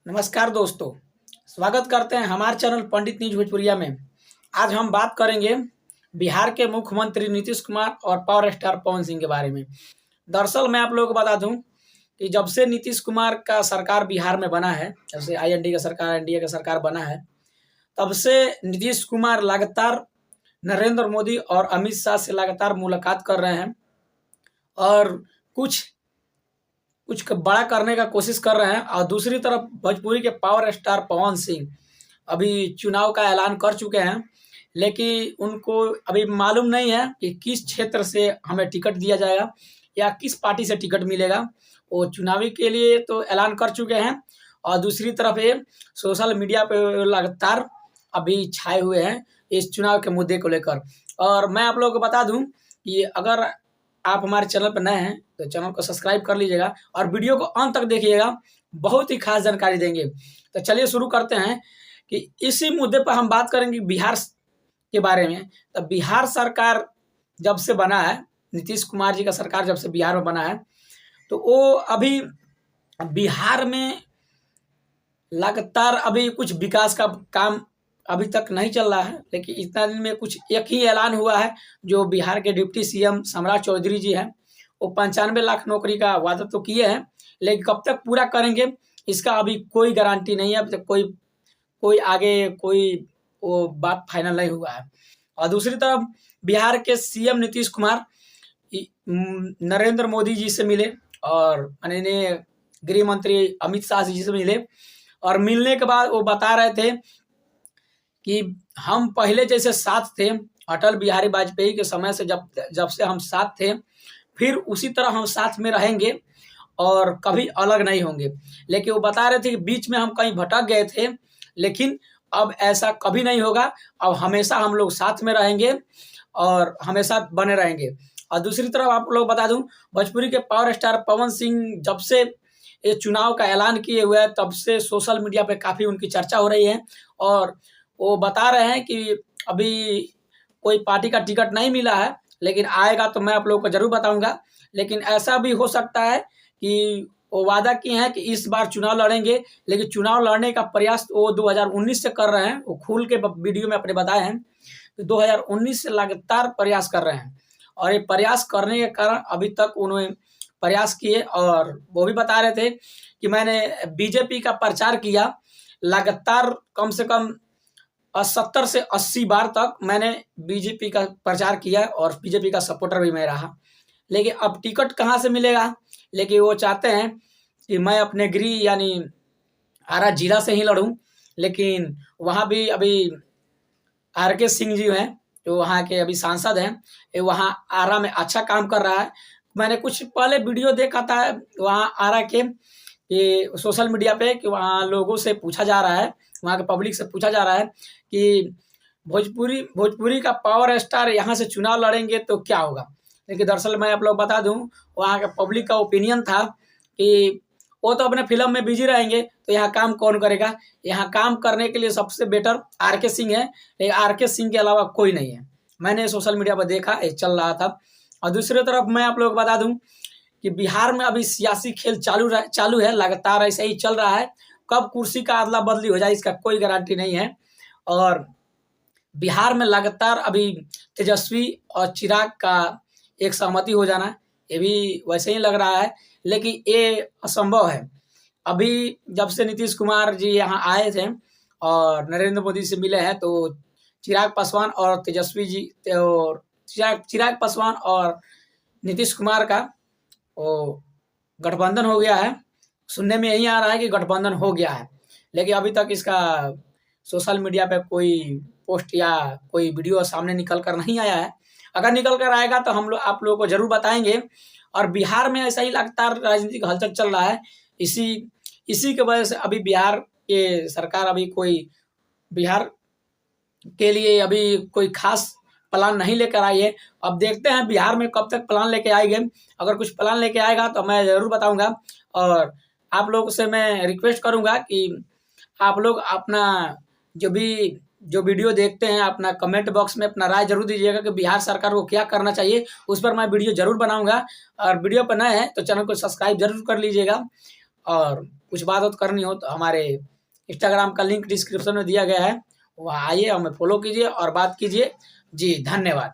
नमस्कार दोस्तों, स्वागत करते हैं हमारे चैनल पंडित न्यूज भोजपुरिया में। आज हम बात करेंगे बिहार के मुख्यमंत्री नीतीश कुमार और पावर स्टार पवन सिंह के बारे में। दरअसल मैं आप लोगों को बता दूं कि जब से नीतीश कुमार का सरकार बिहार में बना है, जब से IND का सरकार NDA का सरकार बना है, तब से नीतीश कुमार लगातार नरेंद्र मोदी और अमित शाह से लगातार मुलाकात कर रहे हैं और कुछ बड़ा करने का कोशिश कर रहे हैं। और दूसरी तरफ भोजपुरी के पावर स्टार पवन सिंह अभी चुनाव का ऐलान कर चुके हैं, लेकिन उनको अभी मालूम नहीं है कि किस क्षेत्र से हमें टिकट दिया जाएगा या किस पार्टी से टिकट मिलेगा। वो चुनावी के लिए तो ऐलान कर चुके हैं और दूसरी तरफ ये सोशल मीडिया पे लगातार अभी छाए हुए हैं इस चुनाव के मुद्दे को लेकर। और मैं आप लोगों को बता दूं कि अगर आप हमारे चैनल पर नए हैं तो चैनल को सब्सक्राइब कर लीजिएगा और वीडियो को अंत तक देखिएगा, बहुत ही खास जानकारी देंगे। तो चलिए शुरू करते हैं कि इसी मुद्दे पर हम बात करेंगे बिहार के बारे में। तो बिहार सरकार जब से बना है, नीतीश कुमार जी का सरकार जब से बिहार में बना है, तो वो अभी बिहार में लगातार अभी कुछ विकास का काम अभी तक नहीं चल रहा है। लेकिन इतना दिन में कुछ एक ही ऐलान हुआ है, जो बिहार के डिप्टी CM सम्राट चौधरी जी हैं, वो 95 लाख नौकरी का वादा तो किए हैं, लेकिन कब तक पूरा करेंगे इसका अभी कोई गारंटी नहीं है। अभी तक कोई आगे कोई वो बात फाइनल नहीं हुआ है। और दूसरी तरफ बिहार के CM नीतीश कुमार नरेंद्र मोदी जी से मिले और माननीय गृह मंत्री अमित शाह जी से मिले और मिलने के बाद वो बता रहे थे कि हम पहले जैसे साथ थे, अटल बिहारी वाजपेयी के समय से जब से हम साथ थे, फिर उसी तरह हम साथ में रहेंगे और कभी अलग नहीं होंगे। लेकिन वो बता रहे थे कि बीच में हम कहीं भटक गए थे, लेकिन अब ऐसा कभी नहीं होगा। अब हमेशा हम लोग साथ में रहेंगे और हमेशा बने रहेंगे। और दूसरी तरफ आप लोग बता दूं, भोजपुरी के पावर स्टार पवन सिंह जब से ये चुनाव का ऐलान किए हुए हैं, तब से सोशल मीडिया पे काफ़ी उनकी चर्चा हो रही है और वो बता रहे हैं कि अभी कोई पार्टी का टिकट नहीं मिला है, लेकिन आएगा तो मैं आप लोगों को जरूर बताऊंगा। लेकिन ऐसा भी हो सकता है कि वो वादा किए हैं कि इस बार चुनाव लड़ेंगे, लेकिन चुनाव लड़ने का प्रयास वो 2019 से कर रहे हैं। वो खुल के वीडियो में अपने बताए हैं कि 2019 से लगातार प्रयास कर रहे हैं और ये प्रयास करने के कारण अभी तक उन्होंने प्रयास किए। और वो भी बता रहे थे कि मैंने BJP का प्रचार किया लगातार, कम से कम 70 से 80 बार तक मैंने BJP का प्रचार किया और BJP का सपोर्टर भी मैं रहा। लेकिन अब टिकट कहाँ से मिलेगा? लेकिन वो चाहते हैं कि मैं अपने गृह यानी आरा जिला से ही लड़ूं, लेकिन वहाँ भी अभी RK सिंह जी हैं, जो वहाँ के अभी सांसद हैं, ये वहाँ आरा में अच्छा काम कर रहा है। मैंने कुछ पहले वीडियो देखा था वहाँ आरा के कि सोशल मीडिया पे कि वहाँ लोगों से पूछा जा रहा है, वहाँ के पब्लिक से पूछा जा रहा है कि भोजपुरी का पावर स्टार यहाँ से चुनाव लड़ेंगे तो क्या होगा। लेकिन दरअसल मैं आप लोग बता दूं, वहाँ के पब्लिक का ओपिनियन था कि वो तो अपने फिल्म में बिजी रहेंगे, तो यहाँ काम कौन करेगा। यहाँ काम करने के लिए सबसे बेटर RK सिंह है, लेकिन RK सिंह के अलावा कोई नहीं है। मैंने सोशल मीडिया पर देखा, ये चल रहा था। और दूसरी तरफ मैं आप लोग बता दूं कि बिहार में अभी सियासी खेल चालू है, लगातार ऐसा ही चल रहा है। कब कुर्सी का अदला बदली हो जाए इसका कोई गारंटी नहीं है। और बिहार में लगातार अभी तेजस्वी और चिराग का एक सहमति हो जाना, ये भी वैसे ही लग रहा है, लेकिन ये असंभव है। अभी जब से नीतीश कुमार जी यहाँ आए थे और नरेंद्र मोदी से मिले हैं, तो चिराग पासवान और तेजस्वी जी और चिराग पासवान और नीतीश कुमार का वो गठबंधन हो गया है। सुनने में यही आ रहा है कि गठबंधन हो गया है, लेकिन अभी तक इसका सोशल मीडिया पे कोई पोस्ट या कोई वीडियो सामने निकल कर नहीं आया है। अगर निकल कर आएगा तो हम लोग आप लोगों को जरूर बताएंगे। और बिहार में ऐसा ही लगातार राजनीतिक हलचल चल रहा है। इसी के वजह से अभी बिहार के सरकार अभी कोई बिहार के लिए अभी कोई खास प्लान नहीं लेकर आई है। अब देखते हैं बिहार में कब तक प्लान लेके आएंगे। अगर कुछ प्लान लेके आएगा तो मैं ज़रूर बताऊंगा। और आप लोगों से मैं रिक्वेस्ट करूंगा कि आप लोग अपना जो वीडियो देखते हैं, अपना कमेंट बॉक्स में अपना राय जरूर दीजिएगा कि बिहार सरकार को क्या करना चाहिए। उस पर मैं वीडियो जरूर बनाऊंगा। और वीडियो पर नए हैं तो चैनल को सब्सक्राइब जरूर कर लीजिएगा और कुछ बात वत करनी हो तो हमारे इंस्टाग्राम का लिंक डिस्क्रिप्शन में दिया गया है, वहाँ आइए, हमें फॉलो कीजिए और बात कीजिए। जी धन्यवाद।